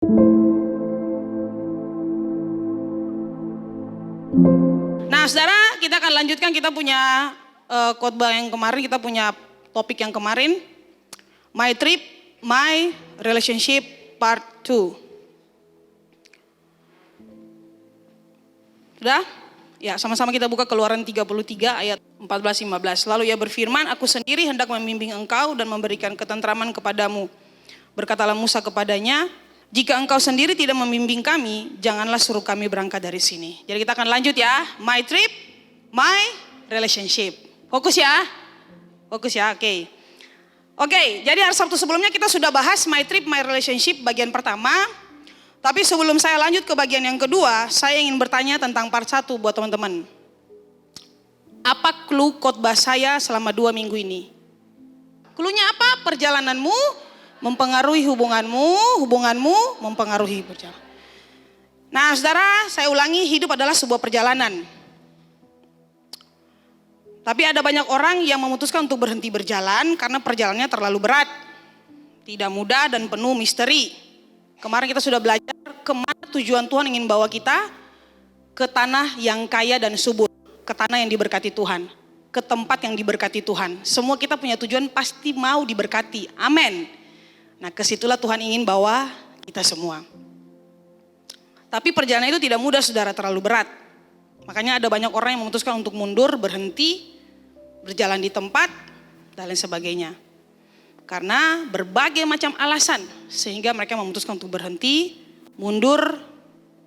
Nah, saudara, kita akan lanjutkan. Kita punya khotbah yang kemarin, kita punya topik yang kemarin, My Trip, My Relationship Part 2. Sudah? Ya, sama-sama kita buka Keluaran 33 ayat 14-15. Lalu ia berfirman, aku sendiri hendak membimbing engkau dan memberikan ketentraman kepadamu. Berkatalah Musa kepadanya, jika engkau sendiri tidak membimbing kami, janganlah suruh kami berangkat dari sini. Jadi kita akan lanjut ya. My trip, my relationship. Fokus ya. Fokus ya, oke. Oke, jadi hari Sabtu sebelumnya kita sudah bahas my trip, my relationship bagian pertama. Tapi sebelum saya lanjut ke bagian yang kedua, saya ingin bertanya tentang part 1 buat teman-teman. Apa clue khotbah saya selama 2 minggu ini? Cluenya apa? Perjalananmu mempengaruhi hubunganmu, hubunganmu mempengaruhi perjalanan. Nah, saudara, saya ulangi, hidup adalah sebuah perjalanan. Tapi ada banyak orang yang memutuskan untuk berhenti berjalan karena perjalanannya terlalu berat, tidak mudah dan penuh misteri. Kemarin kita sudah belajar kemana tujuan Tuhan ingin bawa kita, ke tanah yang kaya dan subur, ke tanah yang diberkati Tuhan, ke tempat yang diberkati Tuhan. Semua kita punya tujuan, pasti mau diberkati, amin. Nah, kesitulah Tuhan ingin bawa kita semua. Tapi perjalanan itu tidak mudah, saudara, terlalu berat. Makanya ada banyak orang yang memutuskan untuk mundur, berhenti, berjalan di tempat, dan lain sebagainya. Karena berbagai macam alasan, sehingga mereka memutuskan untuk berhenti, mundur,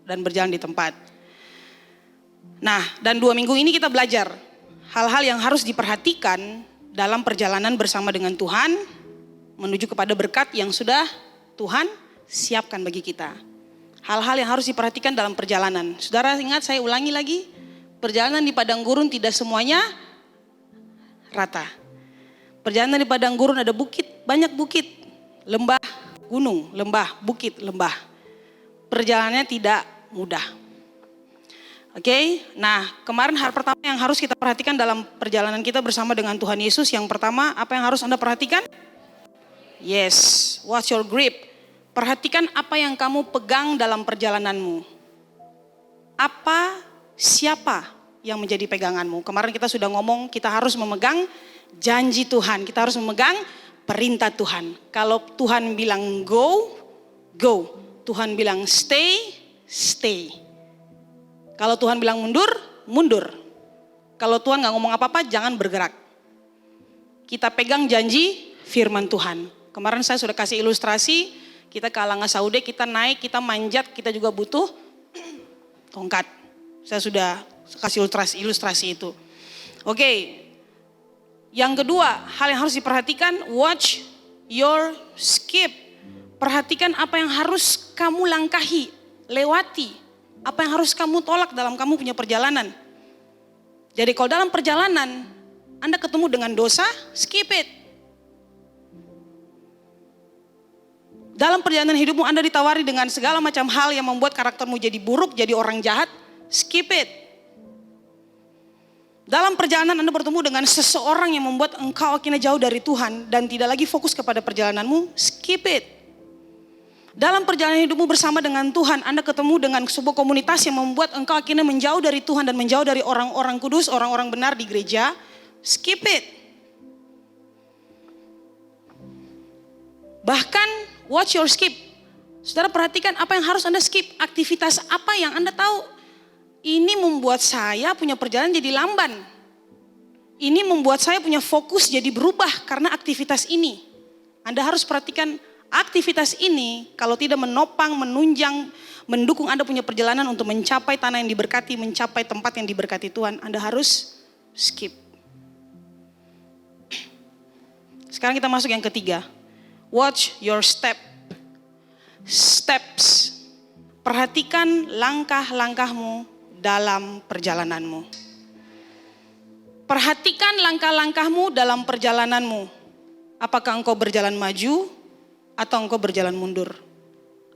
dan berjalan di tempat. Nah, dan 2 minggu ini kita belajar hal-hal yang harus diperhatikan dalam perjalanan bersama dengan Tuhan, menuju kepada berkat yang sudah Tuhan siapkan bagi kita. Hal-hal yang harus diperhatikan dalam perjalanan. Saudara ingat, saya ulangi lagi, perjalanan di padang gurun tidak semuanya rata. Perjalanan di padang gurun ada bukit, banyak bukit, lembah, gunung, lembah, bukit, lembah. Perjalanannya tidak mudah. Oke, nah kemarin hal pertama yang harus kita perhatikan dalam perjalanan kita bersama dengan Tuhan Yesus. Yang pertama, apa yang harus Anda perhatikan? Yes, what's your grip? Perhatikan apa yang kamu pegang dalam perjalananmu. Apa, siapa yang menjadi peganganmu? Kemarin kita sudah ngomong, kita harus memegang janji Tuhan, kita harus memegang perintah Tuhan. Kalau Tuhan bilang go, go. Tuhan bilang stay, stay. Kalau Tuhan bilang mundur, mundur. Kalau Tuhan gak ngomong apa-apa, jangan bergerak. Kita pegang janji firman Tuhan. Kemarin saya sudah kasih ilustrasi, kita ke Alanga Saude, kita naik, kita manjat, kita juga butuh tongkat. Saya sudah kasih ilustrasi itu. Oke. Yang kedua, hal yang harus diperhatikan, watch your skip. Perhatikan apa yang harus kamu langkahi, lewati. Apa yang harus kamu tolak dalam kamu punya perjalanan. Jadi kalau dalam perjalanan, Anda ketemu dengan dosa, skip it. Dalam perjalanan hidupmu Anda ditawari dengan segala macam hal yang membuat karaktermu jadi buruk, jadi orang jahat, skip it. Dalam perjalanan Anda bertemu dengan seseorang yang membuat engkau akhirnya jauh dari Tuhan dan tidak lagi fokus kepada perjalananmu, skip it. Dalam perjalanan hidupmu bersama dengan Tuhan, Anda ketemu dengan sebuah komunitas yang membuat engkau akhirnya menjauh dari Tuhan dan menjauh dari orang-orang kudus, orang-orang benar di gereja, skip it. Bahkan watch your skip. Saudara perhatikan apa yang harus Anda skip, aktivitas apa yang Anda tahu. Ini membuat saya punya perjalanan jadi lamban. Ini membuat saya punya fokus jadi berubah karena aktivitas ini. Anda harus perhatikan aktivitas ini kalau tidak menopang, menunjang, mendukung Anda punya perjalanan untuk mencapai tanah yang diberkati, mencapai tempat yang diberkati Tuhan. Anda harus skip. Sekarang kita masuk yang ketiga. Watch your steps. Perhatikan langkah-langkahmu dalam perjalananmu. Perhatikan langkah-langkahmu dalam perjalananmu. Apakah engkau berjalan maju atau engkau berjalan mundur?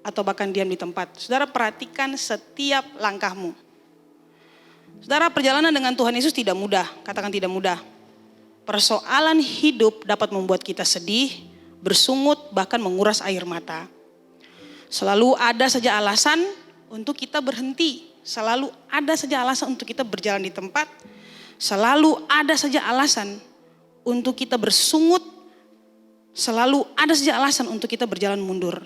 Atau bahkan diam di tempat. Saudara perhatikan setiap langkahmu. Saudara perjalanan dengan Tuhan Yesus tidak mudah. Katakan tidak mudah. Persoalan hidup dapat membuat kita sedih, bersungut, bahkan menguras air mata. Selalu ada saja alasan untuk kita berhenti. Selalu ada saja alasan untuk kita berjalan di tempat. Selalu ada saja alasan untuk kita bersungut. Selalu ada saja alasan untuk kita berjalan mundur.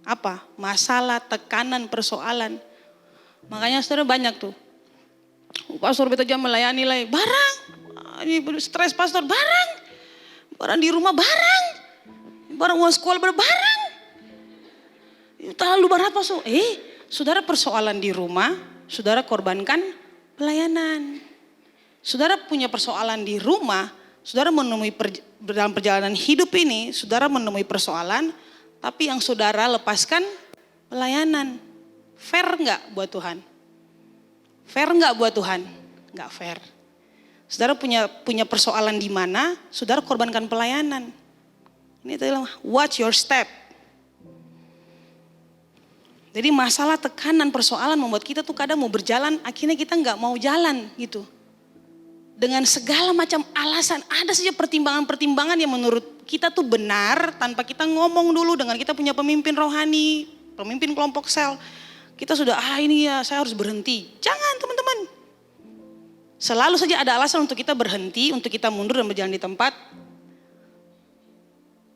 Apa? Masalah, tekanan, persoalan. Makanya saudara banyak tuh. Pastor beta jam melayani lagi. Barang. Ini stres pastor. Barang. Barang di rumah barang. Barang uang sekolah barang. Terlalu berat pastor. Saudara persoalan di rumah. Saudara korbankan pelayanan. Saudara punya persoalan di rumah. Saudara menemui dalam perjalanan hidup ini. Saudara menemui persoalan. Tapi yang saudara lepaskan pelayanan. Fair enggak buat Tuhan? Fair enggak buat Tuhan? Enggak fair. Saudara punya persoalan di mana, saudara korbankan pelayanan. Ini adalah watch your step. Jadi masalah, tekanan, persoalan membuat kita tuh kadang mau berjalan, akhirnya kita enggak mau jalan gitu. Dengan segala macam alasan, ada saja pertimbangan-pertimbangan yang menurut kita tuh benar, tanpa kita ngomong dulu dengan kita punya pemimpin rohani, pemimpin kelompok sel. Kita sudah, ini ya saya harus berhenti. Jangan teman-teman. Selalu saja ada alasan untuk kita berhenti, untuk kita mundur dan berjalan di tempat.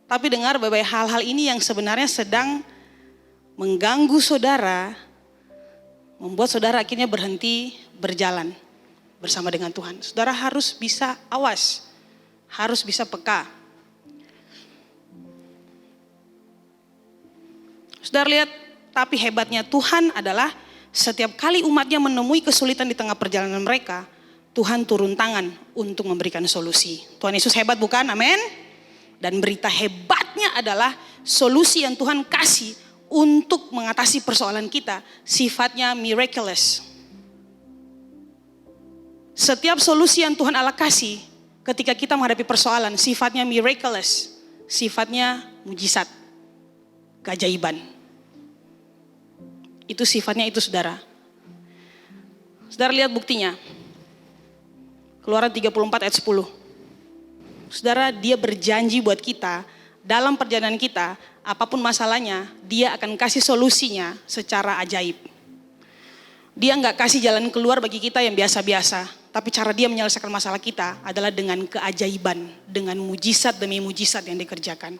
Tapi dengar baik-baik, hal-hal ini yang sebenarnya sedang mengganggu saudara, membuat saudara akhirnya berhenti berjalan bersama dengan Tuhan. Saudara harus bisa awas, harus bisa peka. Saudara lihat, tapi hebatnya Tuhan adalah setiap kali umatnya menemui kesulitan di tengah perjalanan mereka, Tuhan turun tangan untuk memberikan solusi. Tuhan Yesus hebat bukan? Amin. Dan berita hebatnya adalah solusi yang Tuhan kasih untuk mengatasi persoalan kita sifatnya miraculous. Setiap solusi yang Tuhan Allah kasih ketika kita menghadapi persoalan sifatnya miraculous, sifatnya mujizat, keajaiban. Itu sifatnya itu saudara. Saudara lihat buktinya. Keluaran 34 ayat 10. Saudara, dia berjanji buat kita, dalam perjalanan kita, apapun masalahnya, dia akan kasih solusinya secara ajaib. Dia enggak kasih jalan keluar bagi kita yang biasa-biasa, tapi cara dia menyelesaikan masalah kita adalah dengan keajaiban, dengan mujizat demi mujizat yang dikerjakan.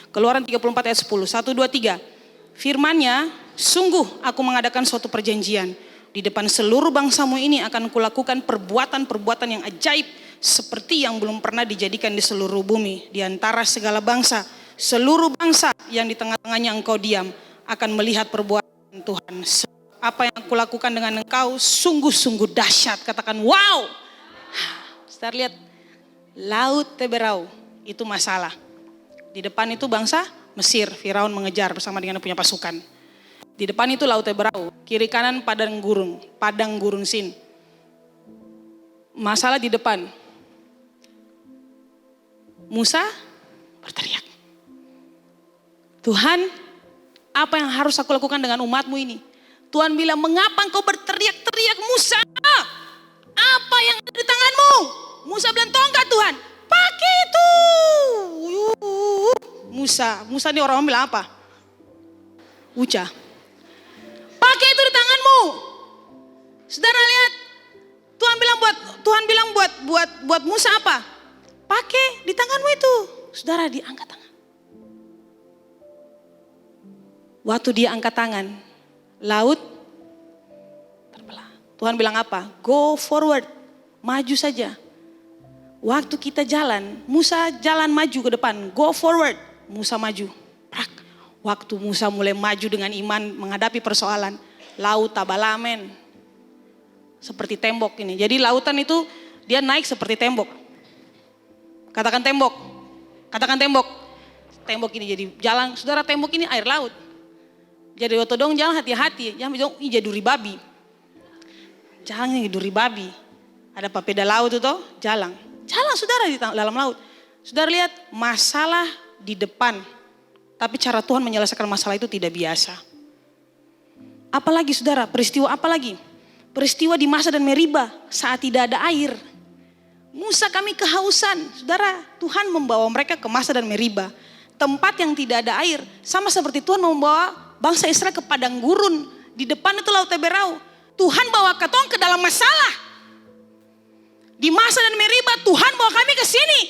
Keluaran 34 ayat 10, 1, 2, 3. Firman-Nya, sungguh aku mengadakan suatu perjanjian. Di depan seluruh bangsamu ini akan kulakukan perbuatan-perbuatan yang ajaib. Seperti yang belum pernah dijadikan di seluruh bumi. Di antara segala bangsa, seluruh bangsa yang di tengah-tengahnya engkau diam akan melihat perbuatan Tuhan. Apa yang aku lakukan dengan engkau sungguh-sungguh dahsyat. Katakan wow. Saudara lihat, Laut Teberau itu masalah. Di depan itu bangsa Mesir, Firaun mengejar bersama dengan punya pasukan. Di depan itu Laut Teberau, kiri kanan padang gurun Sin. Masalah di depan. Musa berteriak. Tuhan, apa yang harus aku lakukan dengan umatmu ini? Tuhan bilang, mengapa engkau berteriak-teriak Musa? Apa yang ada di tanganmu? Musa bilang, tahu enggak Tuhan? Pakai itu. Musa ini orang bilang apa? Uca. Pakai itu di tanganmu. Saudara lihat, Tuhan bilang buat Musa apa? Pakai di tanganmu itu. Saudara diangkat tangan. Waktu dia angkat tangan, laut terbelah. Tuhan bilang apa? Go forward, maju saja. Waktu kita jalan, Musa jalan maju ke depan, go forward, Musa maju. Waktu Musa mulai maju dengan iman menghadapi persoalan, laut tabalamen. Seperti tembok ini. Jadi lautan itu dia naik seperti tembok. Katakan tembok. Katakan tembok. Tembok ini jadi jalan, saudara, tembok ini air laut. Jadi waktu dong jalan hati-hati, jangan dong jadi duri babi. Jalan ini duri babi. Ada papeda laut itu toh, jalan. Jalan saudara di dalam laut. Saudara lihat masalah di depan. Tapi cara Tuhan menyelesaikan masalah itu tidak biasa. Apalagi saudara, peristiwa apa lagi? Peristiwa di Masa dan Meriba saat tidak ada air. Musa kami kehausan. Saudara, Tuhan membawa mereka ke Masa dan Meriba. Tempat yang tidak ada air. Sama seperti Tuhan bangsa Israel ke padang gurun. Di depan itu Laut Teberau. Tuhan bawa katong ke dalam masalah. Di Masa dan Meriba Tuhan bawa kami ke sini.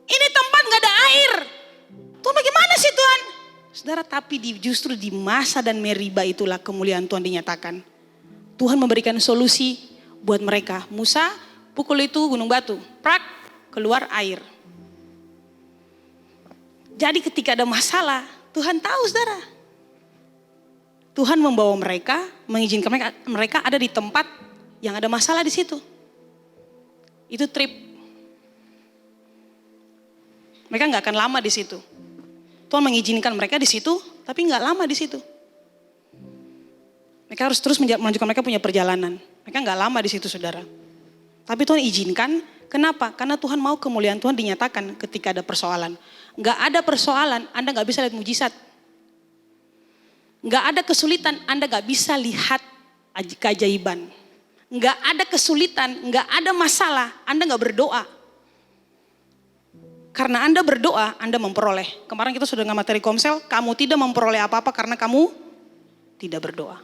Ini tempat gak ada air. Tuhan bagaimana sih Tuhan? Saudara, tapi justru di Masa dan Meriba itulah kemuliaan Tuhan dinyatakan. Tuhan memberikan solusi buat mereka. Musa pukul itu gunung batu. Prak, keluar air. Jadi ketika ada masalah, Tuhan tahu saudara. Tuhan membawa mereka, mengizinkan mereka ada di tempat yang ada masalah di situ. Itu trip. Mereka nggak akan lama di situ. Tuhan mengizinkan mereka di situ, tapi nggak lama di situ. Mereka harus terus melanjutkan mereka punya perjalanan. Mereka nggak lama di situ, saudara. Tapi Tuhan izinkan. Kenapa? Karena Tuhan mau kemuliaan Tuhan dinyatakan ketika ada persoalan. Nggak ada persoalan, Anda nggak bisa lihat mujizat. Nggak ada kesulitan, Anda nggak bisa lihat keajaiban. Nggak ada kesulitan, nggak ada masalah, Anda nggak berdoa. Karena Anda berdoa, Anda memperoleh. Kemarin kita sudah dengan materi Komsel, kamu tidak memperoleh apa-apa karena kamu tidak berdoa.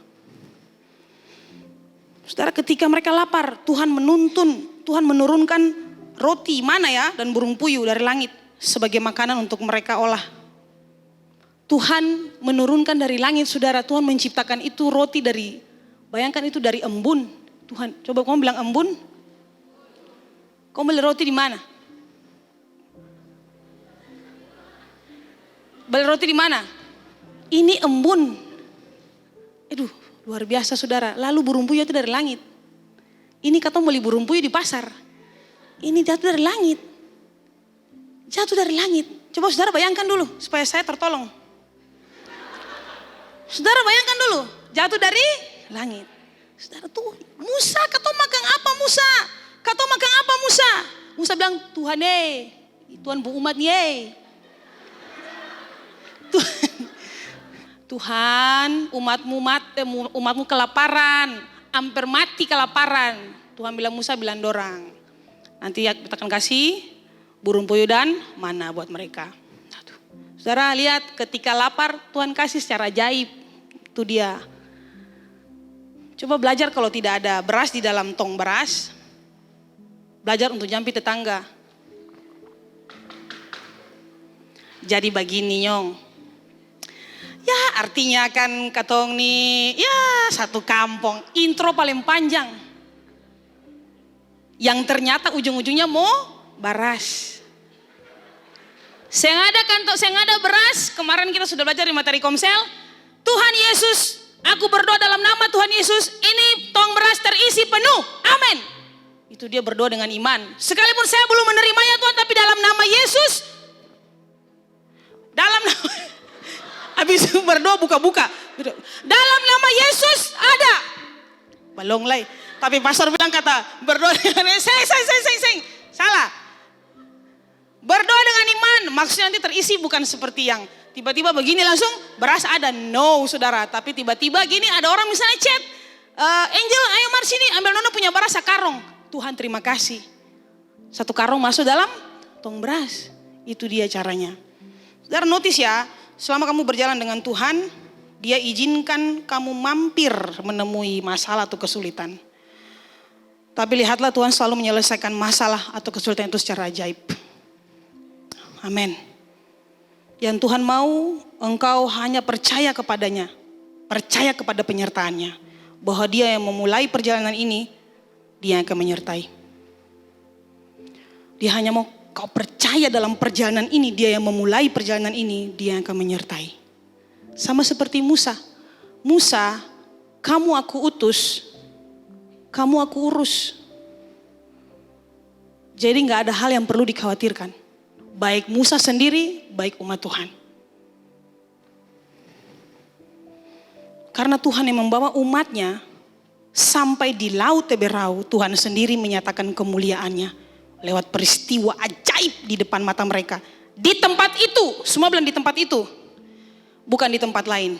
Saudara, ketika mereka lapar, Tuhan menurunkan roti mana ya dan burung puyuh dari langit sebagai makanan untuk mereka olah. Tuhan menurunkan dari langit, saudara. Tuhan menciptakan itu roti dari, bayangkan itu dari embun. Tuhan, coba kamu bilang embun. Kamu beli roti di mana? Beli roti di mana? Ini embun. Aduh, luar biasa saudara. Lalu burung puyuh itu dari langit. Ini kata beli burung puyuh di pasar. Ini jatuh dari langit. Jatuh dari langit. Coba saudara bayangkan dulu supaya saya tertolong. Saudara bayangkan dulu, jatuh dari langit. Saudara tuh, Musa, kata makan apa Musa? Kata makan apa Musa? Musa bilang, Tuhan Tuhan bu umat Tuhan, umatmu kelaparan, hampir mati kelaparan. Tuhan bilang Musa bilang dorang. Nanti kita akan kasih burung puyuh dan mana buat mereka. Saudara lihat ketika lapar Tuhan kasih secara ajaib. Itu dia. Coba belajar kalau tidak ada beras di dalam tong beras. Belajar untuk jampi tetangga. Jadi begini nyong. Ya artinya kan katong nih ya satu kampung. Intro paling panjang. Yang ternyata ujung-ujungnya mau beras. Saya ada beras. Kemarin kita sudah belajar di materi Komsel. Tuhan Yesus, aku berdoa dalam nama Tuhan Yesus, ini tong beras terisi penuh. Amin. Itu dia berdoa dengan iman. Sekalipun saya belum menerimanya Tuhan, tapi dalam nama Yesus, habis berdoa buka-buka. Dalam nama Yesus ada. Balong lay. Tapi pastor bilang kata berdoa dengan salah. Berdoa dengan iman, maksudnya nanti terisi bukan seperti yang tiba-tiba begini langsung beras ada. No saudara, tapi tiba-tiba gini ada orang misalnya chat, Angel ayo mari sini ambil Nona punya beras sekarung. Tuhan terima kasih. Satu karung masuk dalam tong beras. Itu dia caranya. Saudara notice ya, selama kamu berjalan dengan Tuhan, Dia izinkan kamu mampir menemui masalah atau kesulitan. Tapi lihatlah Tuhan selalu menyelesaikan masalah atau kesulitan itu secara ajaib. Amin. Yang Tuhan mau engkau hanya percaya kepadanya. Percaya kepada penyertaannya. Bahwa Dia yang memulai perjalanan ini, Dia yang akan menyertai. Dia hanya mau kau percaya dalam perjalanan ini. Dia yang memulai perjalanan ini, Dia yang akan menyertai. Sama seperti Musa. Musa, kamu aku utus, kamu aku urus. Jadi gak ada hal yang perlu dikhawatirkan. Baik Musa sendiri, baik umat Tuhan. Karena Tuhan yang membawa umatnya sampai di Laut Teberau, Tuhan sendiri menyatakan kemuliaannya lewat peristiwa ajaib di depan mata mereka. Di tempat itu, semua bilang di tempat itu, bukan di tempat lain.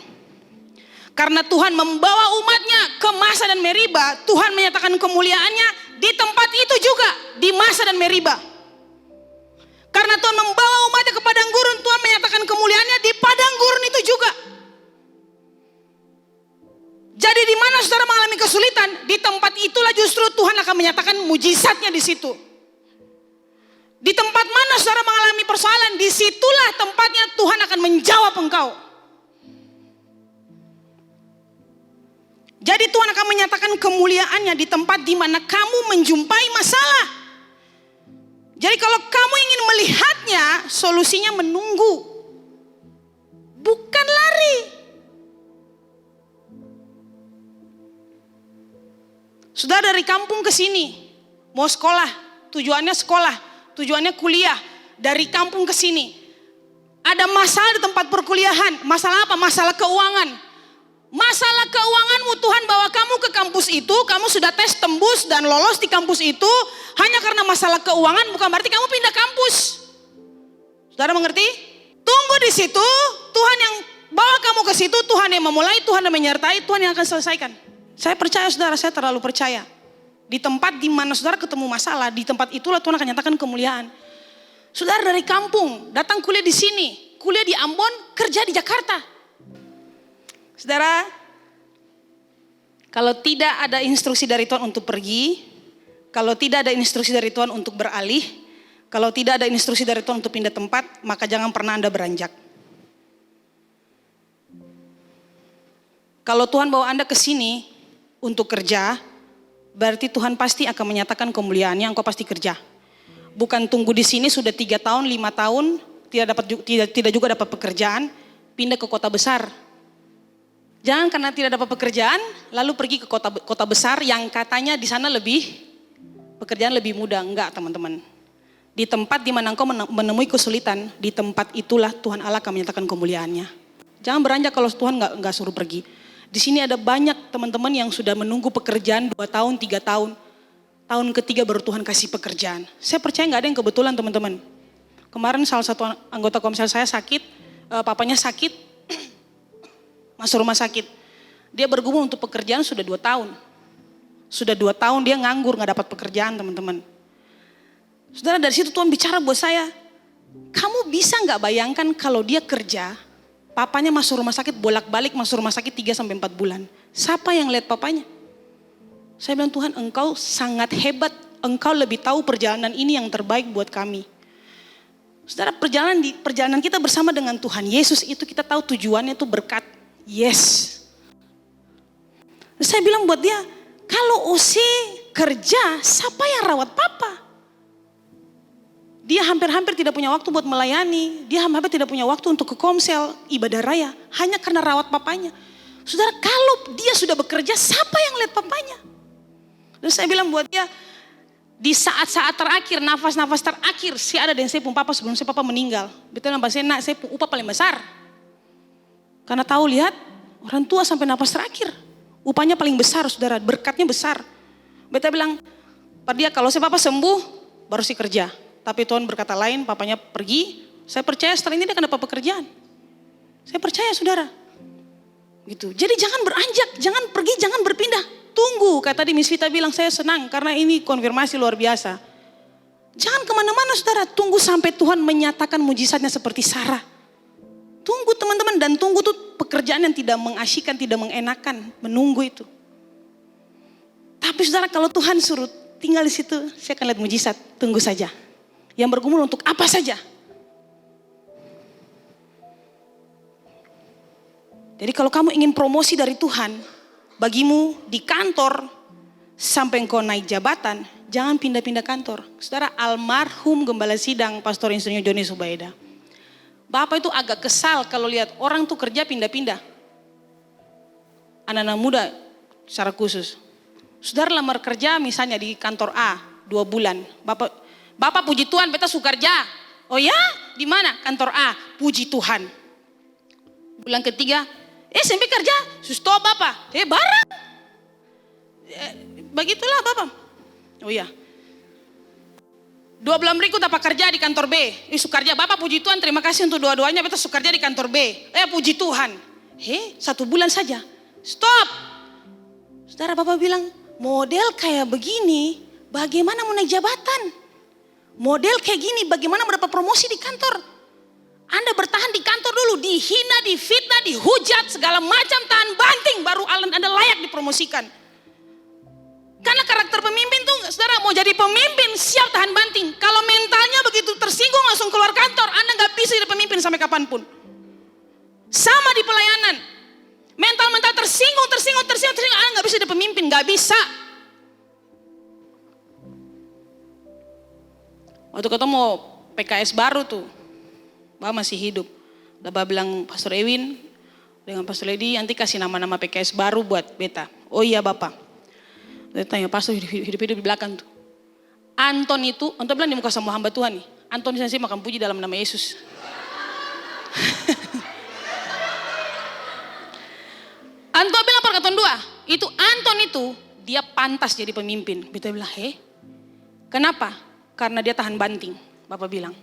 Karena Tuhan membawa umatnya ke Masa dan Meriba, Tuhan menyatakan kemuliaannya di tempat itu juga, di Masa dan Meriba. Karena Tuhan membawa umatnya ke padang gurun, Tuhan menyatakan kemuliaannya di padang gurun itu juga. Jadi di mana saudara mengalami kesulitan, di tempat itulah justru Tuhan akan menyatakan mujizatnya di situ. Di tempat mana saudara mengalami persoalan, disitulah tempatnya Tuhan akan menjawab engkau. Jadi Tuhan akan menyatakan kemuliaannya di tempat di mana kamu menjumpai masalah. Jadi kalau kamu ingin melihatnya, solusinya menunggu, bukan lari. Sudah dari kampung ke sini, mau sekolah, tujuannya kuliah, dari kampung ke sini. Ada masalah di tempat perkuliahan, masalah apa? Masalah keuangan. Masalah keuanganmu, Tuhan bawa kamu ke kampus itu, kamu sudah tes tembus dan lolos di kampus itu, hanya karena masalah keuangan bukan berarti kamu pindah kampus. Saudara mengerti? Tunggu di situ, Tuhan yang bawa kamu ke situ, Tuhan yang memulai, Tuhan yang menyertai, Tuhan yang akan selesaikan. Saya percaya saudara, saya terlalu percaya. Di tempat di mana saudara ketemu masalah, di tempat itulah Tuhan akan nyatakan kemuliaan. Saudara dari kampung, datang kuliah di sini, kuliah di Ambon, kerja di Jakarta. Saudara, kalau tidak ada instruksi dari Tuhan untuk pergi, kalau tidak ada instruksi dari Tuhan untuk beralih, kalau tidak ada instruksi dari Tuhan untuk pindah tempat, maka jangan pernah Anda beranjak. Kalau Tuhan bawa Anda ke sini untuk kerja, berarti Tuhan pasti akan menyatakan kemuliaannya, engkau pasti kerja. Bukan tunggu di sini sudah 3 tahun, 5 tahun, tidak juga dapat pekerjaan, pindah ke kota besar. Jangan karena tidak dapat pekerjaan, lalu pergi ke kota besar yang katanya di sana pekerjaan lebih mudah. Enggak teman-teman. Di tempat di mana engkau menemui kesulitan, di tempat itulah Tuhan Allah akan menyatakan kemuliaannya. Jangan beranjak kalau Tuhan enggak suruh pergi. Di sini ada banyak teman-teman yang sudah menunggu pekerjaan 2 tahun, 3 tahun. Tahun ketiga baru Tuhan kasih pekerjaan. Saya percaya enggak ada yang kebetulan teman-teman. Kemarin salah satu anggota komsel saya sakit, papanya sakit. Masuk rumah sakit. Dia bergumul untuk pekerjaan sudah 2 tahun. Sudah 2 tahun dia nganggur gak dapat pekerjaan teman-teman. Saudara dari situ Tuhan bicara buat saya. Kamu bisa gak bayangkan kalau dia kerja. Papanya masuk rumah sakit bolak-balik masuk rumah sakit 3-4 bulan. Siapa yang lihat papanya? Saya bilang Tuhan engkau sangat hebat. Engkau lebih tahu perjalanan ini yang terbaik buat kami. Saudara perjalanan kita bersama dengan Tuhan Yesus itu kita tahu tujuannya itu berkat. Yes. Saya bilang buat dia, kalau Osi kerja, siapa yang rawat papa? Dia hampir-hampir tidak punya waktu buat melayani. Dia hampir tidak punya waktu untuk ke komsel, ibadah raya. Hanya karena rawat papanya. Saudara, kalau dia sudah bekerja, siapa yang lihat papanya? Dan saya bilang buat dia, di saat-saat terakhir, nafas-nafas terakhir, saya ada dan saya pun papa sebelum saya papa meninggal. Betul nambah saya, nak saya pun upah paling besar. Karena tahu lihat orang tua sampai nafas terakhir. Upahnya paling besar saudara, berkatnya besar. Beta bilang, Pak dia kalau saya papa sembuh baru sih kerja. Tapi Tuhan berkata lain, papanya pergi. Saya percaya setelah ini dia akan dapat pekerjaan. Saya percaya saudara. Gitu. Jadi jangan beranjak, jangan pergi, jangan berpindah. Tunggu, kayak tadi Miss Vita bilang saya senang karena ini konfirmasi luar biasa. Jangan kemana-mana saudara, tunggu sampai Tuhan menyatakan mujizatnya seperti Sarah. Tunggu teman-teman dan tunggu tuh pekerjaan yang tidak mengasyikkan, tidak mengenakan, menunggu itu. Tapi saudara kalau Tuhan suruh tinggal di situ, saya akan lihat mujizat, tunggu saja. Yang bergumul untuk apa saja. Jadi kalau kamu ingin promosi dari Tuhan, bagimu di kantor sampai engkau naik jabatan, jangan pindah-pindah kantor. Saudara almarhum Gembala Sidang, Pastor Insinyur Joni Subaida. Bapak itu agak kesal kalau lihat orang tuh kerja pindah-pindah. Anak-anak muda secara khusus. Saudara lamar kerja misalnya di kantor A 2 bulan. Bapak puji Tuhan beta suka kerja. Oh ya? Di mana? Kantor A. Puji Tuhan. Bulan ketiga, sampai kerja. Stop Bapak. Barang. Begitulah Bapak. Oh ya. 2 bulan berikut apa kerja di kantor B. Suka kerja. Bapak puji Tuhan terima kasih untuk dua-duanya. Beta suka kerja di kantor B. Puji Tuhan. 1 bulan saja. Stop. Saudara Bapak bilang model kayak begini bagaimana mau naik jabatan? Model kayak gini bagaimana mau dapat promosi di kantor? Anda bertahan di kantor dulu. Dihina, difitnah, dihujat segala macam tahan banting baru Anda layak promosikan. Karena karakter pemimpin tuh, saudara, mau jadi pemimpin siap tahan banting. Kalau mentalnya begitu tersinggung langsung keluar kantor, Anda gak bisa jadi pemimpin sampai kapanpun. Sama di pelayanan. Mental tersinggung, Anda gak bisa jadi pemimpin, gak bisa. Waktu ketemu PKS baru tuh, Bapak masih hidup. Bapak bilang, Pastor Ewin dengan Pastor Lady nanti kasih nama-nama PKS baru buat beta. Oh iya Bapak. Dia tanya, Pastor hidup-hidup di belakang tuh. Anton bilang di muka sama hamba Tuhan nih. Anton saya makan puji dalam nama Yesus. Anton bilang perkataan 2. Anton itu dia pantas jadi pemimpin. Beta bilang, kenapa? Karena dia tahan banting. Bapak bilang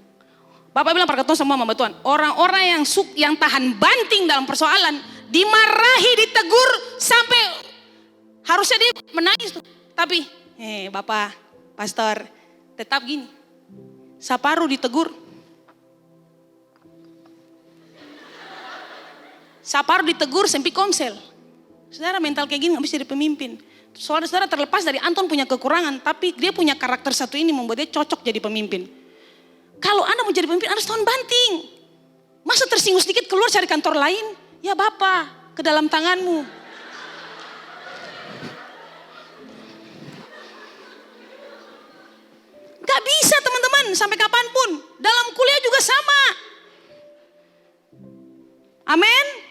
perkataan sama hamba Tuhan. Orang-orang yang tahan banting dalam persoalan, dimarahi, ditegur sampai harusnya dia menangis tuh. Tapi Bapak, Pastor, tetap gini. Saparu ditegur. Sempi komsel. Saudara, mental kayak gini gak bisa jadi pemimpin. Soalnya saudara terlepas dari Anton punya kekurangan, tapi dia punya karakter satu ini membuat dia cocok jadi pemimpin. Kalau Anda mau jadi pemimpin, Anda harus tahan banting. Masa tersinggung sedikit keluar cari kantor lain? Ya Bapak, ke dalam tanganmu. Gak bisa teman-teman, sampai kapanpun. Dalam kuliah juga sama. Amin.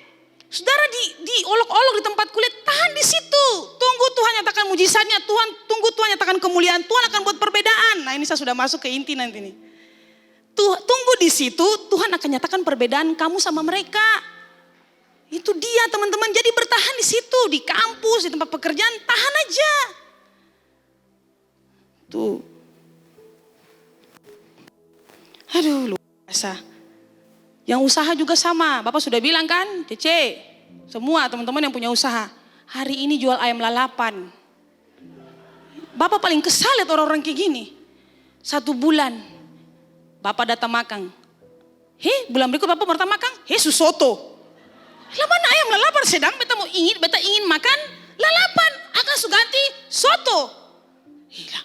Saudara diolok-olok di tempat kuliah, tahan di situ. Tunggu Tuhan nyatakan mujizatnya, tunggu Tuhan nyatakan kemuliaan. Tuhan akan buat perbedaan. Nah ini saya sudah masuk ke inti nanti nih. Tunggu di situ, Tuhan akan nyatakan perbedaan kamu sama mereka. Itu dia teman-teman, jadi bertahan di situ, di kampus, di tempat pekerjaan, tahan aja. Tuh. Aduh, luar biasa. Yang usaha juga sama. Bapak sudah bilang kan, Cece, semua teman-teman yang punya usaha, hari ini jual ayam lalapan. Bapak paling kesal lihat orang-orang kayak gini. 1 bulan, Bapak datang makan. Bulan berikut Bapak datang makan, susoto. Lah mana ayam lalapan, sedang beta ingin makan lalapan, akan ganti soto. Gila.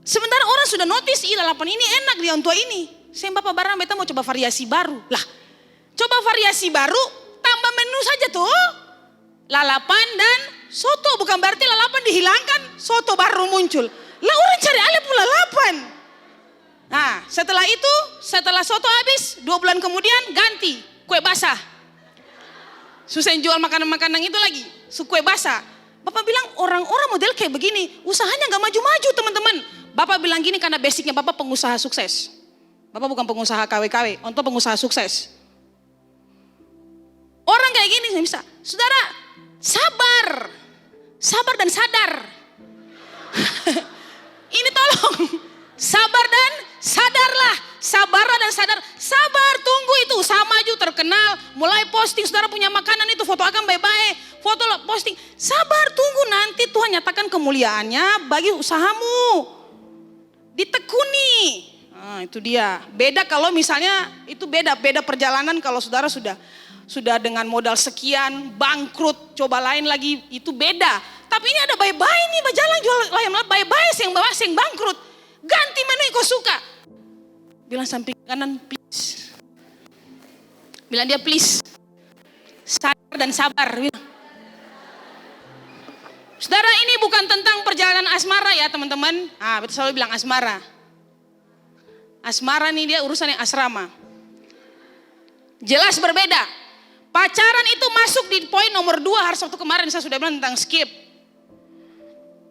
Sementara orang sudah notice, lalapan ini enak di orang tua ini. Saya Bapak barang beta mau coba variasi baru. Lah, coba variasi baru, tambah menu saja tuh. Lalapan dan soto, bukan berarti lalapan dihilangkan, soto baru muncul. Lah orang cari alih pun lalapan. Nah, setelah soto habis, 2 bulan kemudian ganti kue basah. Susah jual makanan-makanan itu lagi, kue basah. Bapak bilang orang-orang model kayak begini, usahanya gak maju-maju teman-teman. Bapak bilang gini karena basicnya Bapak pengusaha sukses. Bapak bukan pengusaha KW-KW, untuk pengusaha sukses. Orang kayak gini saya bisa. Saudara, sabar dan sadar. Ini tolong, sabar dan sadarlah. Sabarlah dan sadar. Sabar, tunggu itu usaha maju, terkenal, mulai posting, saudara punya makanan itu, foto akan baik-baik, foto posting. Sabar, tunggu nanti Tuhan nyatakan kemuliaannya bagi usahamu. Ditekuni. Nah, itu dia. Beda kalau misalnya itu beda perjalanan kalau saudara sudah dengan modal sekian, bangkrut, coba lain lagi, itu beda. Tapi ini ada baik-baik nih, berjalan jual ayam baik-baik, yang bangkrut. Ganti menu yang kau suka. Bilang samping kanan, please. Bilang dia please. Sadar dan sabar. Saudara, ini bukan tentang perjalanan asmara ya teman-teman. Betul selalu bilang asmara. Asmara nih dia urusan yang asrama. Jelas berbeda. Pacaran itu masuk di poin nomor 2 hari Sabtu kemarin saya sudah bilang tentang skip.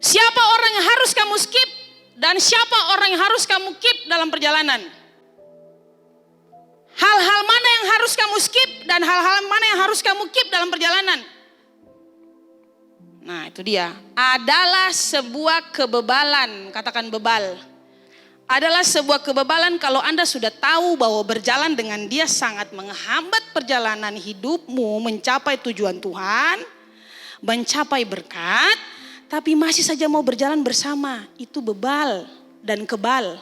Siapa orang yang harus kamu skip dan siapa orang yang harus kamu keep dalam perjalanan. Hal-hal mana yang harus kamu skip dan hal-hal mana yang harus kamu keep dalam perjalanan. Nah itu dia. Adalah sebuah kebebalan, katakan bebal. Adalah sebuah kebebalan kalau Anda sudah tahu bahwa berjalan dengan dia sangat menghambat perjalanan hidupmu mencapai tujuan Tuhan, mencapai berkat, tapi masih saja mau berjalan bersama. Itu bebal dan kebal.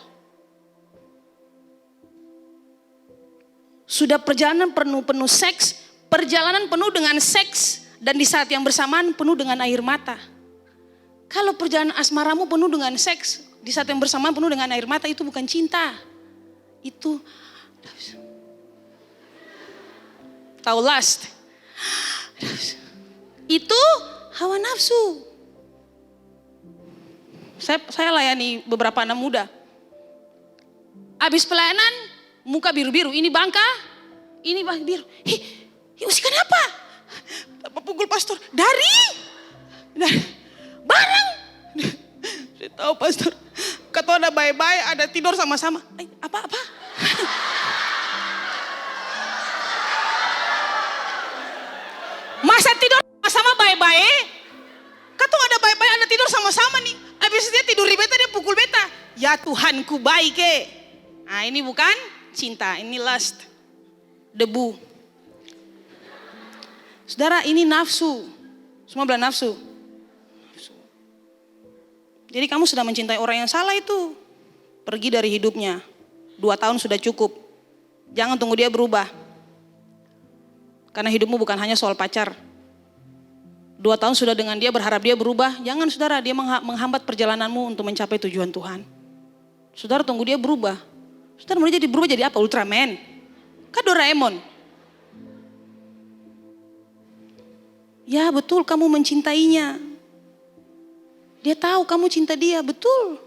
Sudah perjalanan penuh seks, perjalanan penuh dengan seks, dan di saat yang bersamaan penuh dengan air mata. Kalau perjalanan asmaramu penuh dengan seks, di saat yang bersamaan penuh dengan air mata, itu bukan cinta. Itu tahu lust. Itu hawa nafsu. Saya layani beberapa anak muda. Habis pelayanan, muka biru-biru. Ini bangka, ini biru. Usi kenapa? Bapak pukul pastor. Dari barang. Saya tahu pastor. Kata ada baik-baik, ada tidur sama-sama. Apa? Masa tidur sama-sama baik-baik? Kata ada baik-baik, ada tidur sama-sama nih. Habis dia tidur di beta, dia pukul beta. Ya Tuhanku baik Nah ini bukan cinta, ini lust. Debu. Saudara, ini nafsu. Semua bilang nafsu. Jadi kamu sudah mencintai orang yang salah itu. Pergi dari hidupnya. 2 tahun sudah cukup. Jangan tunggu dia berubah. Karena hidupmu bukan hanya soal pacar. 2 tahun sudah dengan dia, berharap dia berubah. Jangan saudara, dia menghambat perjalananmu untuk mencapai tujuan Tuhan. Saudara tunggu dia berubah. Saudara mau jadi berubah jadi apa? Ultraman? Kan Doraemon? Ya betul, kamu mencintainya. Dia tahu kamu cinta dia, betul.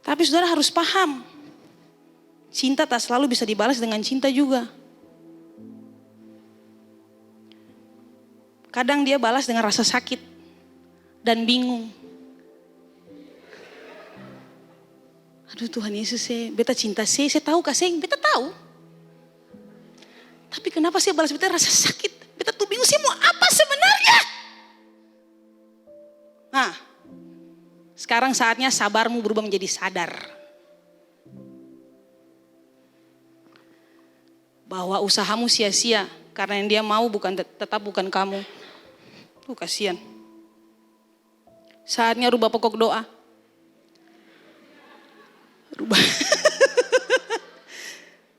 Tapi saudara harus paham. Cinta tak selalu bisa dibalas dengan cinta juga. Kadang dia balas dengan rasa sakit dan bingung. Aduh Tuhan Yesus, beta cinta saya tahu kasih, beta tahu. Tapi kenapa saya balas beta rasa sakit? Beta tuh bingung, saya mau apa sebenarnya? Nah, sekarang saatnya sabarmu berubah menjadi sadar. Bahwa usahamu sia-sia karena yang dia mau tetap bukan kamu. Kasihan. Saatnya rubah pokok doa. Rubah.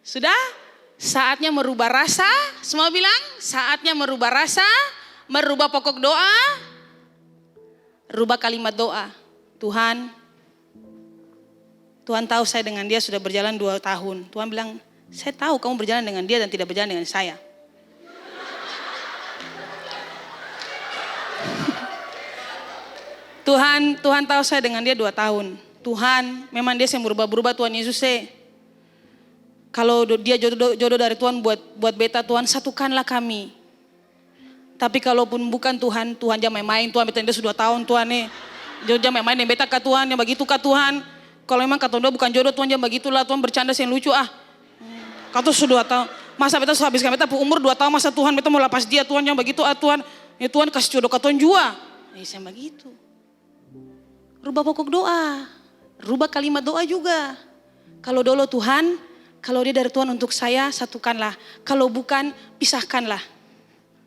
Sudah? Saatnya merubah rasa. Semua bilang, saatnya merubah rasa, merubah pokok doa, rubah kalimat doa. Tuhan tahu saya dengan dia sudah berjalan 2 tahun. Tuhan bilang, saya tahu kamu berjalan dengan dia dan tidak berjalan dengan saya. Tuhan tahu saya dengan dia 2 tahun. Tuhan, memang dia yang berubah-berubah Tuhan Yesus. Kalau dia jodoh dari Tuhan buat beta, Tuhan satukanlah kami. Tapi kalaupun bukan Tuhan jangan main-main. Tuhan beta dia sudah 2 tahun Tuhan Jangan main-main yang beta ke Tuhan, yang begitu ke Tuhan. Kalau memang kata dia bukan jodoh Tuhan, jangan begitulah. Tuhan bercanda yang lucu Kata sudah 2 tahun. Masa beta habiskan beta umur 2 tahun, masa Tuhan beta mau lepas dia, Tuhan jangan begitu Tuhan. Ya Tuhan kasih jodoh ke Tuhan juga. Saya begitu. Rubah pokok doa. Rubah kalimat doa juga. Kalau dulu Tuhan, kalau dia dari Tuhan untuk saya, satukanlah. Kalau bukan, pisahkanlah.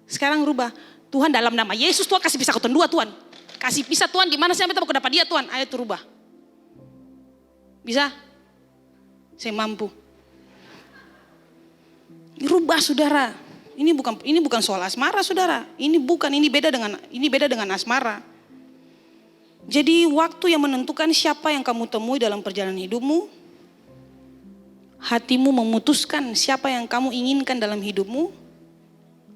Sekarang rubah. Tuhan dalam nama Yesus Tuhan kasih pisah ke Tuhan 2 Tuhan. Kasih pisah Tuhan, di mana saya minta mau dapat dia Tuhan. Ayo itu rubah. Bisa? Saya mampu. Rubah saudara. Ini bukan soal asmara saudara. Ini beda dengan asmara. Jadi waktu yang menentukan siapa yang kamu temui dalam perjalanan hidupmu. Hatimu memutuskan siapa yang kamu inginkan dalam hidupmu.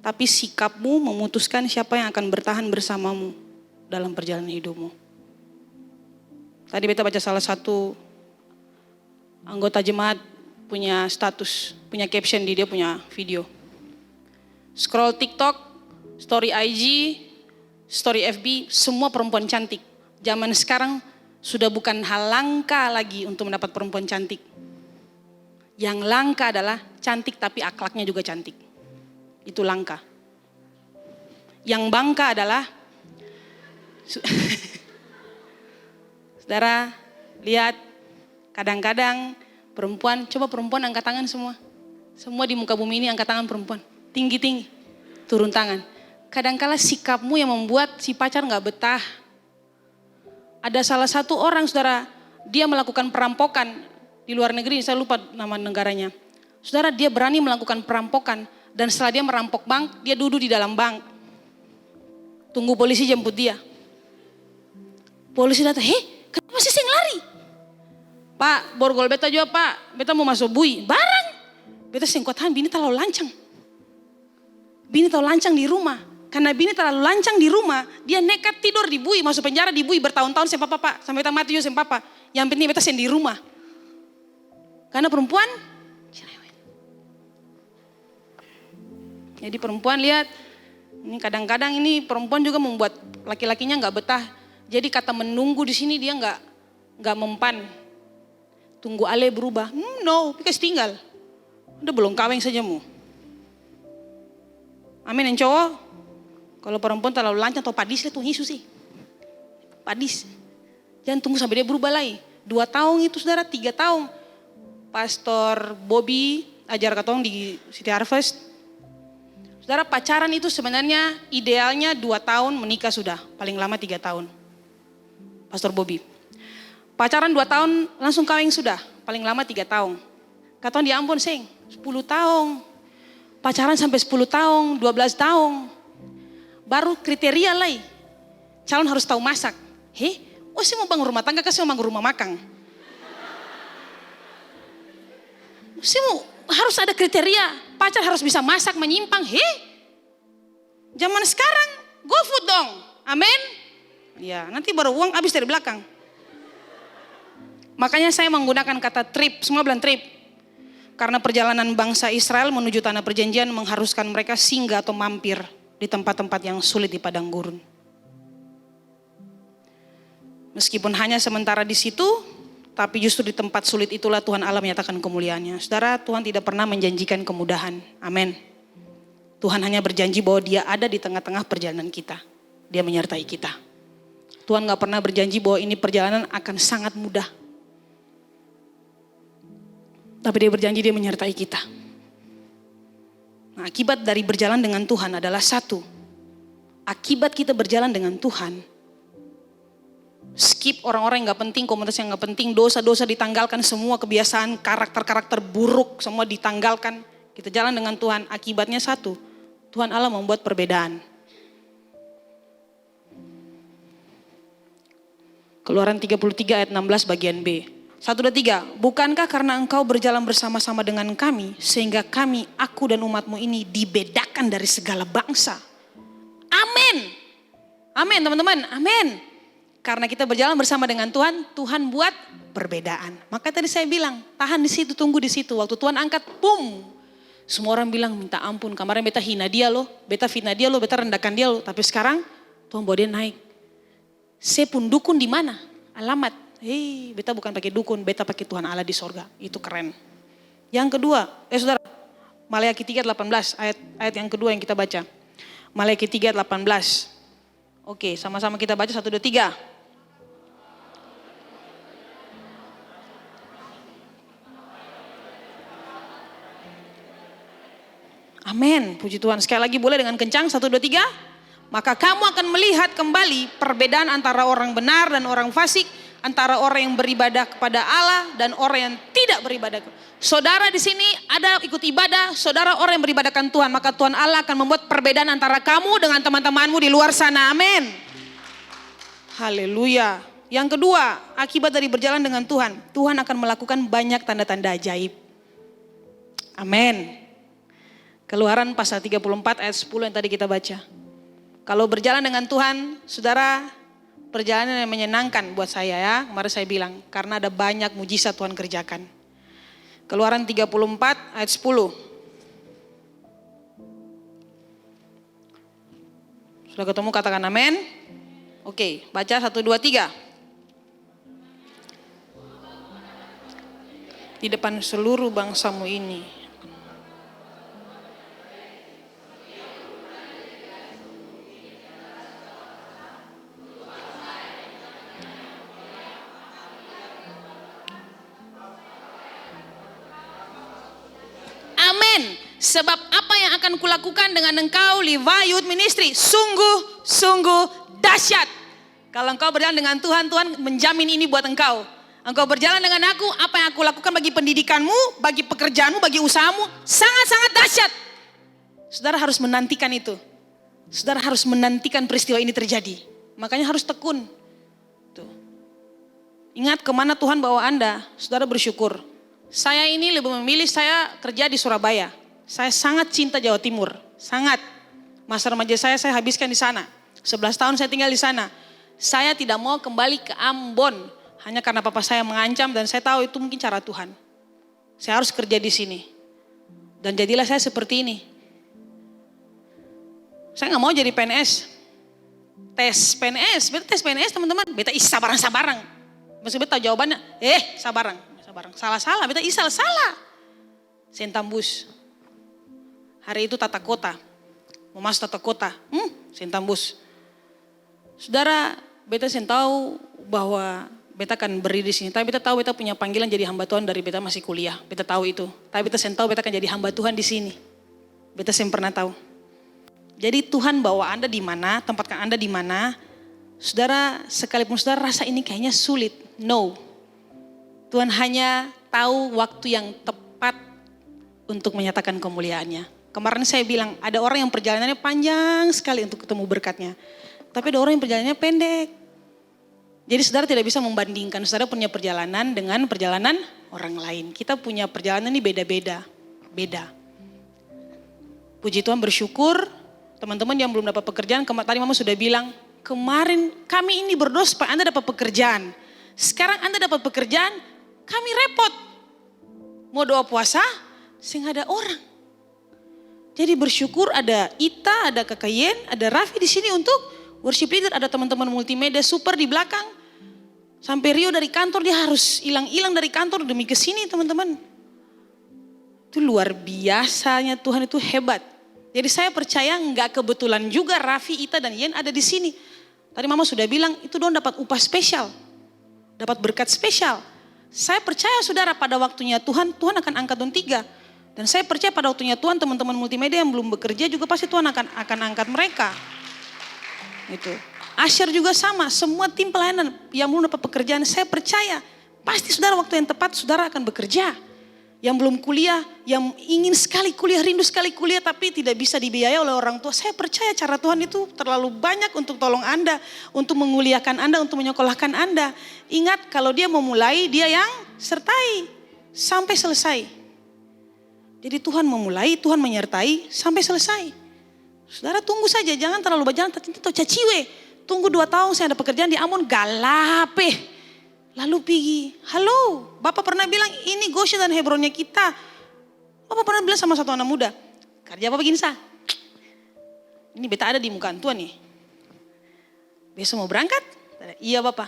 Tapi sikapmu memutuskan siapa yang akan bertahan bersamamu dalam perjalanan hidupmu. Tadi beta baca salah satu anggota jemaat punya status, punya caption di dia punya video. Scroll TikTok, story IG, story FB, semua perempuan cantik. Zaman sekarang sudah bukan hal langka lagi untuk mendapat perempuan cantik. Yang langka adalah cantik tapi akhlaknya juga cantik. Itu langka. Yang bangka adalah saudara lihat kadang-kadang coba perempuan angkat tangan semua. Semua di muka bumi ini angkat tangan perempuan. Tinggi-tinggi. Turun tangan. Kadangkala sikapmu yang membuat si pacar gak betah. Ada salah satu orang saudara, dia melakukan perampokan di luar negeri, saya lupa nama negaranya. Saudara, dia berani melakukan perampokan Dan setelah dia merampok bank, dia duduk di dalam bank. Tunggu polisi jemput dia. Polisi datang, kenapa sih sing lari? Pak, borgol beta juga pak, beta mau masuk bui. Barang, beta sing kuatahan bini terlalu lancang. Bini terlalu lancang di rumah. Karena bini terlalu lancang di rumah, dia nekat tidur di bui, masuk penjara di bui bertahun-tahun sem papa pak. Sampai beta mati juga sem papa. Yang penting beta sen di rumah. Karena perempuan, jadi perempuan lihat, ini kadang-kadang ini perempuan juga membuat laki-lakinya nggak betah. Jadi kata menunggu di sini dia nggak mempan. Tunggu ale berubah, no, because tinggal. Udah belum kawin saja mu. Amin yang cowok. Kalau perempuan terlalu lancang atau padis lah tuh Yesus sih. Padis. Jangan tunggu sampai dia berubah lagi. 2 tahun itu saudara, 3 tahun. Pastor Bobby ajar katong di City Harvest. Saudara, pacaran itu sebenarnya idealnya 2 tahun menikah sudah. Paling lama 3 tahun. Pastor Bobby. Pacaran 2 tahun langsung kawin sudah. Paling lama 3 tahun. Katong di Ambon seng 10 tahun. Pacaran sampai 10 tahun, 12 tahun. Baru kriteria lah. Calon harus tahu masak. Saya mau bangun rumah tangga, saya mau bangun rumah makan. Harus ada kriteria. Pacar harus bisa masak, menyimpang. Zaman sekarang, go food dong. Amin. Ya, nanti baru uang habis dari belakang. Makanya saya menggunakan kata trip, semua bilang trip. Karena perjalanan bangsa Israel menuju tanah perjanjian mengharuskan mereka singgah atau mampir di tempat-tempat yang sulit di padang gurun. Meskipun hanya sementara di situ, tapi justru di tempat sulit itulah Tuhan Allah menyatakan kemuliaannya. Saudara, Tuhan tidak pernah menjanjikan kemudahan. Amin. Tuhan hanya berjanji bahwa dia ada di tengah-tengah perjalanan kita. Dia menyertai kita. Tuhan gak pernah berjanji bahwa ini perjalanan akan sangat mudah. Tapi dia berjanji dia menyertai kita. Nah, akibat dari berjalan dengan Tuhan adalah satu. Akibat kita berjalan dengan Tuhan, skip orang-orang yang gak penting, komunitas yang gak penting, dosa-dosa ditanggalkan, semua kebiasaan, karakter-karakter buruk semua ditanggalkan. Kita jalan dengan Tuhan, akibatnya satu, Tuhan Allah membuat perbedaan. Keluaran 33 ayat 16 bagian B. 1, 2, 3. Bukankah karena engkau berjalan bersama-sama dengan kami, sehingga kami, aku dan umatmu ini dibedakan dari segala bangsa. Amin. Amin teman-teman, amin. Karena kita berjalan bersama dengan Tuhan, Tuhan buat perbedaan. Maka tadi saya bilang, tahan di situ, tunggu di situ. Waktu Tuhan angkat, boom. Semua orang bilang minta ampun. Kemarin beta hina dia loh, beta fitnah dia loh, beta rendahkan dia loh. Tapi sekarang Tuhan bawa dia naik. Saya pun dukun di mana? Alamat. Beta bukan pakai dukun, beta pakai Tuhan Allah di sorga. Itu keren. Yang kedua, saudara, Maleakhi 3:18 ayat yang kedua yang kita baca. Maleakhi 3:18. Oke, sama-sama kita baca 1, 2, 3. Amin, puji Tuhan. Sekali lagi boleh dengan kencang, 1, 2, 3. Maka kamu akan melihat kembali perbedaan antara orang benar dan orang fasik, antara orang yang beribadah kepada Allah dan orang yang tidak beribadah. Saudara di sini ada ikut ibadah, saudara orang yang beribadahkan Tuhan, maka Tuhan Allah akan membuat perbedaan antara kamu dengan teman-temanmu di luar sana. Amin. Haleluya. Yang kedua, akibat dari berjalan dengan Tuhan, Tuhan akan melakukan banyak tanda-tanda ajaib. Amin. Keluaran pasal 34 ayat 10 yang tadi kita baca. Kalau berjalan dengan Tuhan, saudara, perjalanan yang menyenangkan buat saya ya. Kemarin saya bilang, karena ada banyak mujizat Tuhan kerjakan. Keluaran 34 ayat 10. Sudah ketemu, katakan amin. Oke, baca 1, 2, 3. Di depan seluruh bangsamu ini. Sebab apa yang akan kulakukan dengan engkau, Levi Youth Ministry, sungguh dahsyat. Kalau engkau berjalan dengan Tuhan, Tuhan menjamin ini buat engkau. Engkau berjalan dengan aku, apa yang aku lakukan bagi pendidikanmu, bagi pekerjaanmu, bagi usahamu, sangat-sangat dahsyat. Saudara harus menantikan itu. Saudara harus menantikan peristiwa ini terjadi. Makanya harus tekun. Tuh. Ingat kemana Tuhan bawa Anda, saudara bersyukur. Saya ini lebih memilih saya kerja di Surabaya. Saya sangat cinta Jawa Timur, sangat. Masa remaja saya habiskan di sana. 11 tahun saya tinggal di sana. Saya tidak mau kembali ke Ambon. Hanya karena papa saya mengancam dan saya tahu itu mungkin cara Tuhan. Saya harus kerja di sini. Dan jadilah saya seperti ini. Saya gak mau jadi PNS. Tes PNS teman-teman. Beta sabarang. Masih beta tahu jawabannya. Sabarang. Salah. Beta salah. Saya tembus. Hari itu tata kota. Mau masuk tata kota. Saya tembus. Saudara, beta sen tahu bahwa beta akan berdiri di sini. Tapi beta tahu beta punya panggilan jadi hamba Tuhan dari beta masih kuliah. Beta tahu itu. Tapi beta sen tahu beta akan jadi hamba Tuhan di sini. Beta sen pernah tahu. Jadi Tuhan bawa Anda di mana, tempatkan Anda di mana. Saudara, sekalipun saudara rasa ini kayaknya sulit. No. Tuhan hanya tahu waktu yang tepat untuk menyatakan kemuliaannya. Kemarin saya bilang ada orang yang perjalanannya panjang sekali untuk ketemu berkatnya. Tapi ada orang yang perjalanannya pendek. Jadi saudara tidak bisa membandingkan. Saudara punya perjalanan dengan perjalanan orang lain. Kita punya perjalanan ini beda-beda. Beda. Puji Tuhan, bersyukur. Teman-teman yang belum dapat pekerjaan, tadi mama sudah bilang, kemarin kami ini berdoa supaya Anda dapat pekerjaan. Sekarang Anda dapat pekerjaan, kami repot. Mau doa puasa, sehingga ada orang. Jadi bersyukur ada Ita, ada Kakak Yen, ada Raffi di sini untuk worship leader, ada teman-teman multimedia super di belakang. Sampai Rio dari kantor dia harus hilang dari kantor demi kesini teman-teman. Itu luar biasanya, Tuhan itu hebat. Jadi saya percaya nggak kebetulan juga Raffi, Ita dan Yen ada di sini. Tadi mama sudah bilang itu dong dapat upah spesial. Dapat berkat spesial. Saya percaya saudara pada waktunya Tuhan akan angkat dong 3. Dan saya percaya pada waktunya Tuhan teman-teman multimedia yang belum bekerja juga pasti Tuhan akan angkat mereka. Itu. Asyar juga sama, semua tim pelayanan yang belum dapat pekerjaan saya percaya. Pasti saudara waktu yang tepat saudara akan bekerja. Yang belum kuliah, yang ingin sekali kuliah, rindu sekali kuliah tapi tidak bisa dibiayai oleh orang tua. Saya percaya cara Tuhan itu terlalu banyak untuk tolong Anda, untuk menguliakan Anda, untuk menyekolahkan Anda. Ingat kalau dia memulai, dia yang sertai sampai selesai. Jadi Tuhan memulai, Tuhan menyertai sampai selesai. Saudara tunggu saja, jangan terlalu berjalan, atau caciwe. Tunggu 2 tahun saya ada pekerjaan di Ambon, galape. Lalu pergi, halo, Bapak pernah bilang ini Goshen dan Hebronnya kita. Bapak pernah bilang sama satu anak muda, kerja apa begini sah? Ini beta ada di muka Tuhan nih. Besok mau berangkat? Iya Bapak.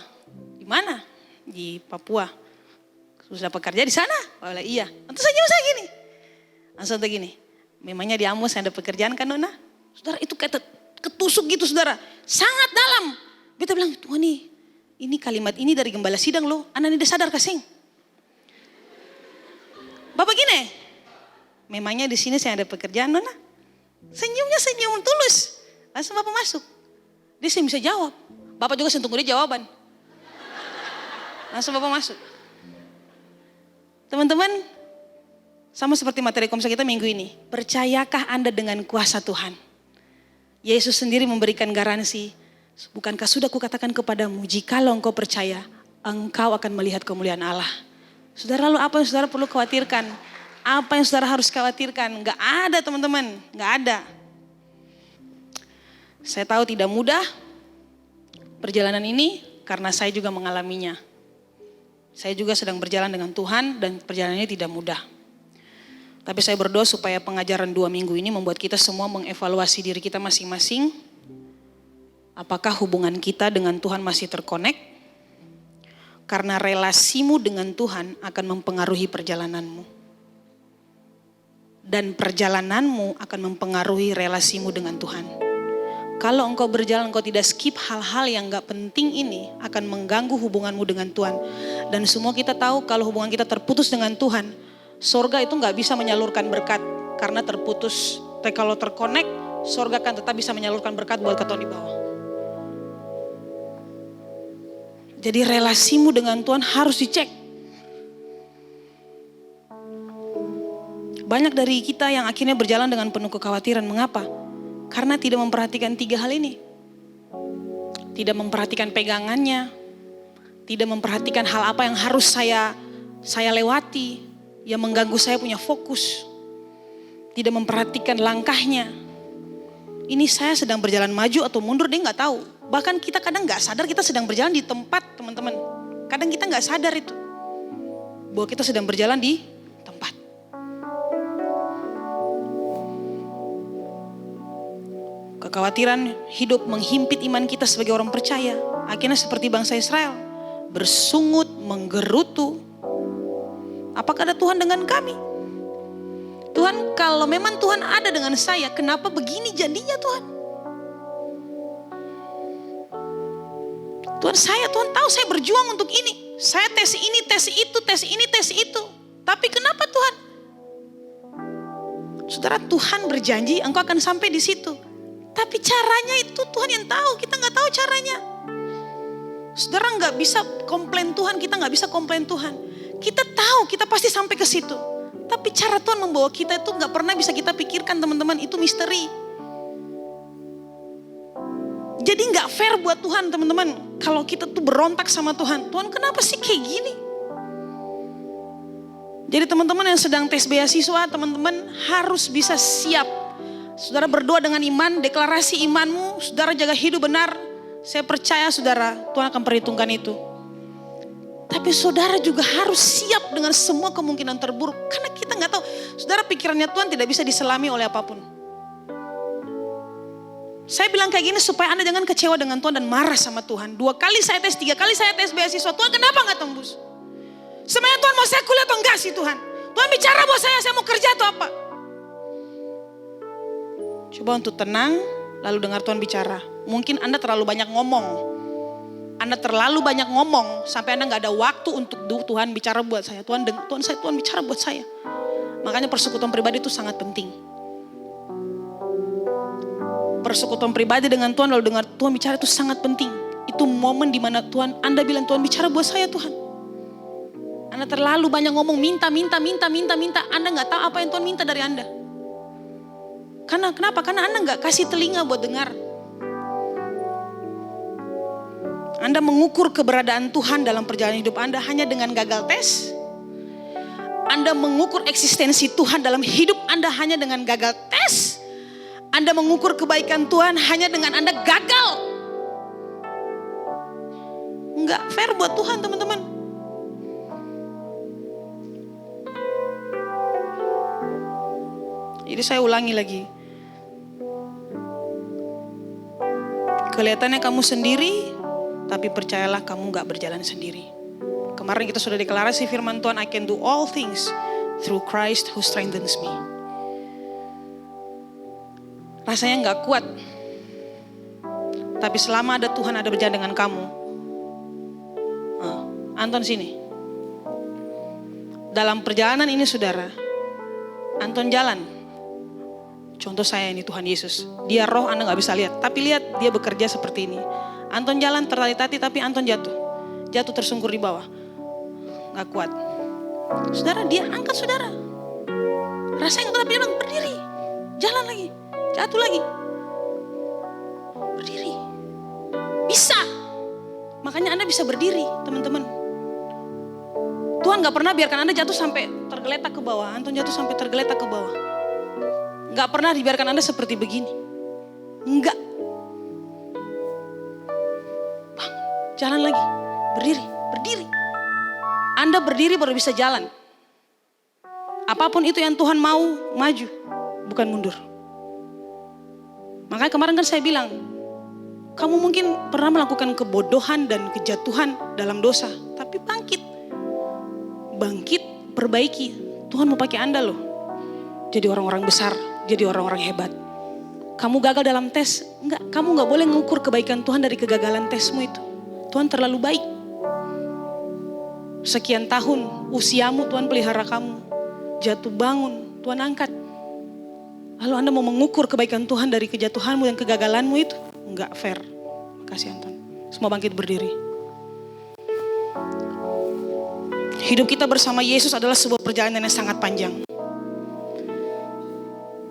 Di mana? Di Papua. Sudah dapat kerja di sana? Bapak bilang iya. Lalu senyum saya gini. Langsung begini, memangnya di Ambon saya ada pekerjaan kan Nona? Saudara itu kayak ketusuk gitu saudara. Sangat dalam. Beta bilang Tuhan nih. Ini kalimat ini dari gembala sidang loh. Anak ini udah sadar kasing. Bapak gini. Memangnya di sini saya ada pekerjaan Nona? Senyumnya senyum tulus. Langsung Bapak masuk. Dia sih bisa jawab. Bapak juga tunggu dia jawaban. Langsung Bapak masuk. Teman-teman. Sama seperti materi komsel kita minggu ini. Percayakah Anda dengan kuasa Tuhan? Yesus sendiri memberikan garansi. Bukankah sudah kukatakan kepadamu, jikalau engkau percaya, engkau akan melihat kemuliaan Allah. Saudara, lalu apa yang saudara perlu khawatirkan? Apa yang saudara harus khawatirkan? Gak ada teman-teman, gak ada. Saya tahu tidak mudah perjalanan ini karena saya juga mengalaminya. Saya juga sedang berjalan dengan Tuhan dan perjalanannya tidak mudah. Tapi saya berdoa supaya pengajaran 2 minggu ini membuat kita semua mengevaluasi diri kita masing-masing. Apakah hubungan kita dengan Tuhan masih terkonek? Karena relasimu dengan Tuhan akan mempengaruhi perjalananmu. Dan perjalananmu akan mempengaruhi relasimu dengan Tuhan. Kalau engkau berjalan, engkau tidak skip hal-hal yang gak penting ini, akan mengganggu hubunganmu dengan Tuhan. Dan semua kita tahu kalau hubungan kita terputus dengan Tuhan, sorga itu gak bisa menyalurkan berkat karena terputus. Tapi kalau terkonek, sorga akan tetap bisa menyalurkan berkat buat keton di bawah. Jadi relasimu dengan Tuhan harus dicek. Banyak dari kita yang akhirnya berjalan dengan penuh kekhawatiran. Mengapa? Karena tidak memperhatikan 3 hal ini. Tidak memperhatikan pegangannya, tidak memperhatikan hal apa yang harus saya lewati, yang mengganggu saya punya fokus. Tidak memperhatikan langkahnya. Ini saya sedang berjalan maju atau mundur, dia nggak tahu. Bahkan kita kadang nggak sadar kita sedang berjalan di tempat, teman-teman. Kadang kita nggak sadar itu, bahwa kita sedang berjalan di tempat. Kekhawatiran hidup menghimpit iman kita sebagai orang percaya. Akhirnya seperti bangsa Israel, bersungut, menggerutu. Apakah ada Tuhan dengan kami? Tuhan, kalau memang Tuhan ada dengan saya, kenapa begini jadinya Tuhan? Tuhan tahu saya berjuang untuk ini. Saya tes ini, tes itu, tes ini, tes itu. Tapi kenapa Tuhan? Saudara, Tuhan berjanji engkau akan sampai di situ. Tapi caranya itu Tuhan yang tahu, kita nggak tahu caranya. Saudara nggak bisa komplain Tuhan, kita nggak bisa komplain Tuhan. Kita tahu kita pasti sampai ke situ. Tapi cara Tuhan membawa kita itu nggak pernah bisa kita pikirkan, teman-teman. Itu misteri. Jadi nggak fair buat Tuhan, teman-teman. Kalau kita tuh berontak sama Tuhan, Tuhan kenapa sih kayak gini? Jadi teman-teman yang sedang tes beasiswa, teman-teman harus bisa siap. Saudara berdoa dengan iman, deklarasi imanmu, saudara jaga hidup benar. Saya percaya saudara, Tuhan akan perhitungkan itu. Tapi saudara juga harus siap dengan semua kemungkinan terburuk. Karena kita gak tahu, saudara pikirannya Tuhan tidak bisa diselami oleh apapun. Saya bilang kayak gini supaya Anda jangan kecewa dengan Tuhan dan marah sama Tuhan. 2 kali saya tes, 3 kali saya tes beasiswa, Tuhan kenapa gak tembus? Sebenarnya Tuhan mau saya kuliah atau enggak sih Tuhan? Tuhan bicara buat saya mau kerja atau apa? Coba untuk tenang, lalu dengar Tuhan bicara. Mungkin Anda terlalu banyak ngomong. Sampai Anda gak ada waktu untuk Tuhan bicara buat saya. Tuhan bicara buat saya. Makanya persekutuan pribadi itu sangat penting. Persekutuan pribadi dengan Tuhan, lalu dengar Tuhan bicara itu sangat penting. Itu momen dimana Anda bilang Tuhan bicara buat saya Tuhan. Anda terlalu banyak ngomong, minta. Anda gak tahu apa yang Tuhan minta dari Anda. Kenapa? Karena Anda gak kasih telinga buat dengar. Anda mengukur keberadaan Tuhan dalam perjalanan hidup Anda hanya dengan gagal tes. Anda mengukur eksistensi Tuhan dalam hidup Anda hanya dengan gagal tes. Anda mengukur kebaikan Tuhan hanya dengan Anda gagal. Enggak fair buat Tuhan, teman-teman. Jadi saya ulangi lagi. Kelihatannya kamu sendiri, tapi percayalah kamu gak berjalan sendiri. Kemarin kita sudah deklarasi firman Tuhan, I can do all things through Christ who strengthens me. Rasanya gak kuat. Tapi selama ada Tuhan ada berjalan dengan kamu. Anton sini. Dalam perjalanan ini saudara, Anton jalan. Contoh saya ini Tuhan Yesus. Dia roh, Anda gak bisa lihat. Tapi lihat dia bekerja seperti ini. Anton jalan tertati-tati tapi Anton jatuh. Jatuh tersungkur di bawah. Gak kuat. Saudara dia angkat saudara. Rasanya gak kuat, dia bilang berdiri. Jalan lagi. Jatuh lagi. Berdiri. Bisa. Makanya Anda bisa berdiri teman-teman. Tuhan gak pernah biarkan Anda jatuh sampai tergeletak ke bawah. Anton jatuh sampai tergeletak ke bawah. Gak pernah dibiarkan Anda seperti begini. Enggak. Bangun, jalan lagi. Berdiri. Anda berdiri baru bisa jalan. Apapun itu yang Tuhan mau, maju. Bukan mundur. Makanya kemarin kan saya bilang, kamu mungkin pernah melakukan kebodohan dan kejatuhan dalam dosa. Tapi bangkit, perbaiki. Tuhan mau pakai Anda loh. Jadi orang-orang besar, jadi orang-orang hebat. Kamu gagal dalam tes, enggak, kamu gak boleh mengukur kebaikan Tuhan dari kegagalan tesmu itu. Tuhan terlalu baik. Sekian tahun usiamu Tuhan pelihara kamu. Jatuh bangun, Tuhan angkat. Lalu Anda mau mengukur kebaikan Tuhan dari kejatuhanmu dan kegagalanmu itu? Enggak fair. Makasih Anton. Semua bangkit berdiri. Hidup kita bersama Yesus adalah sebuah perjalanan yang sangat panjang.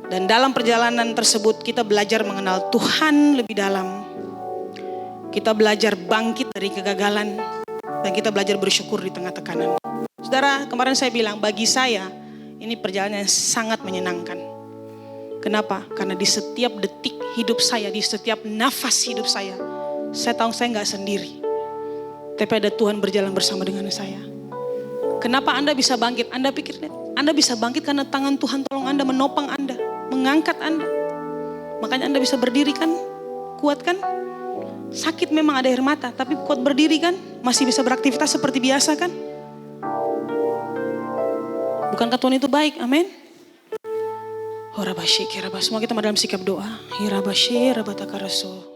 Dan dalam perjalanan tersebut kita belajar mengenal Tuhan lebih dalam. Kita belajar bangkit dari kegagalan. Dan kita belajar bersyukur di tengah tekanan. Saudara, kemarin saya bilang bagi saya ini perjalanan yang sangat menyenangkan. Kenapa? Karena di setiap detik hidup saya, di setiap nafas hidup saya tahu saya gak sendiri. Tapi ada Tuhan berjalan bersama dengan saya. Kenapa Anda bisa bangkit? Anda pikir Anda bisa bangkit karena tangan Tuhan tolong Anda, menopang Anda, mengangkat Anda. Makanya Anda bisa berdiri kan? Kuat kan? Sakit memang ada air mata, tapi kuat berdiri kan? Masih bisa beraktivitas seperti biasa kan? Bukankah Tuhan itu baik? Amin. Semua kita dalam sikap doa. Hirabashe rabatakaraso.